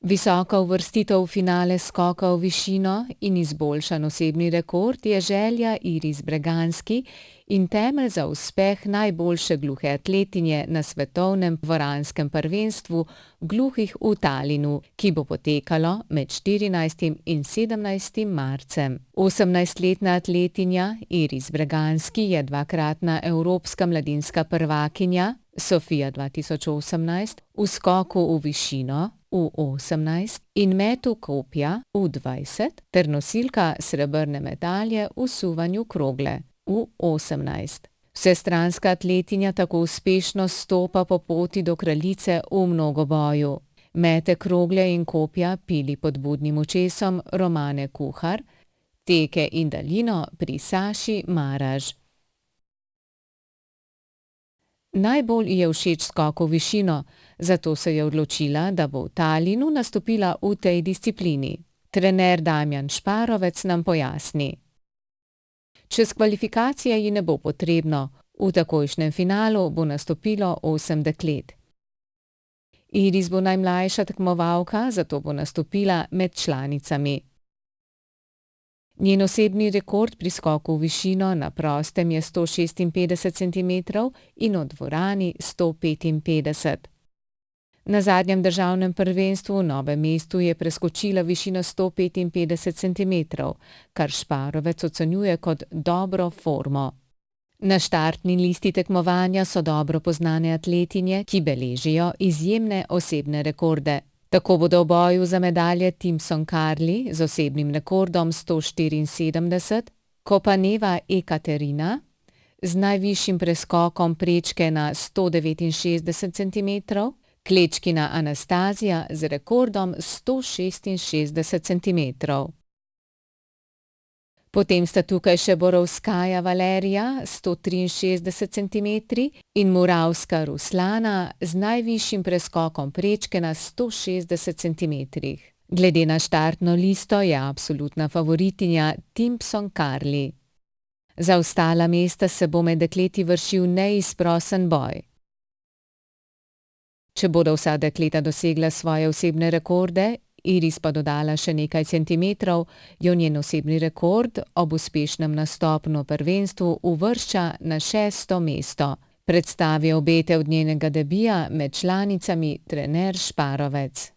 Visoka uvrstitev v finale skoka v višino in izboljšan osebni rekord je želja Iris Breganski in temelj za uspeh najboljše gluhe atletinje na svetovnem dvoranskem prvenstvu gluhih v Tallinnu, ki bo potekalo med 14. in 17. marcem. 18-letna atletinja Iris Breganski je dvakratna evropska mladinska prvakinja, Sofia 2018, v skoku v višino v 18 in metu kopja v 20 ter nosilka srebrne medalje v suvanju krogle v 18. Vsestranska atletinja tako uspešno stopa po poti do kraljice v mnogoboju. Mete krogle in kopja pili pod budnim očesom Romane Kuhar, teke in daljino pri Saši Maraž. Najbolj ji je všeč skok v višino, zato se je odločila, da bo v Tallinnu nastopila v tej disciplini. Trener Damjan Šparovec nam pojasni. Čez kvalifikacije ji ne bo potrebno, v takojšnjem finalu bo nastopilo 8 deklet. Iris bo najmlajša tekmovalka, zato bo nastopila med članicami. Njen osebni rekord pri skoku v višino na prostem je 156 centimetrov in v dvorani 155. Na zadnjem državnem prvenstvu v Novem mestu je preskočila višino 155 centimetrov, kar Šparovec ocenjuje kot dobro formo. Na štartni listi tekmovanja so dobro poznane atletinje, ki beležijo izjemne osebne rekorde. Tako bodo v boju za medalje Timson Karli z osebnim rekordom 174, Kopaneva Ekaterina z najvišjim preskokom prečke na 169 centimetrov, Klečkina Anastazija z rekordom 166 centimetrov. Potem sta tukaj še Borovskaja Valerija 163 centimetri in Muravska Ruslana z najvišjim preskokom prečke na 160 centimetrih. Glede na štartno listo je absolutna favoritinja Timson Karli. Za ostala mesta se bo med dekleti vršil neizprosen boj. Če bodo vsa dekleta dosegla svoje osebne rekorde, Iris pa dodala še nekaj centimetrov, jo njen osebni rekord ob uspešnem nastopu na prvenstvu uvršča na 6. mesto. Predstavi obete od njenega debija med članicami trener Šparovec.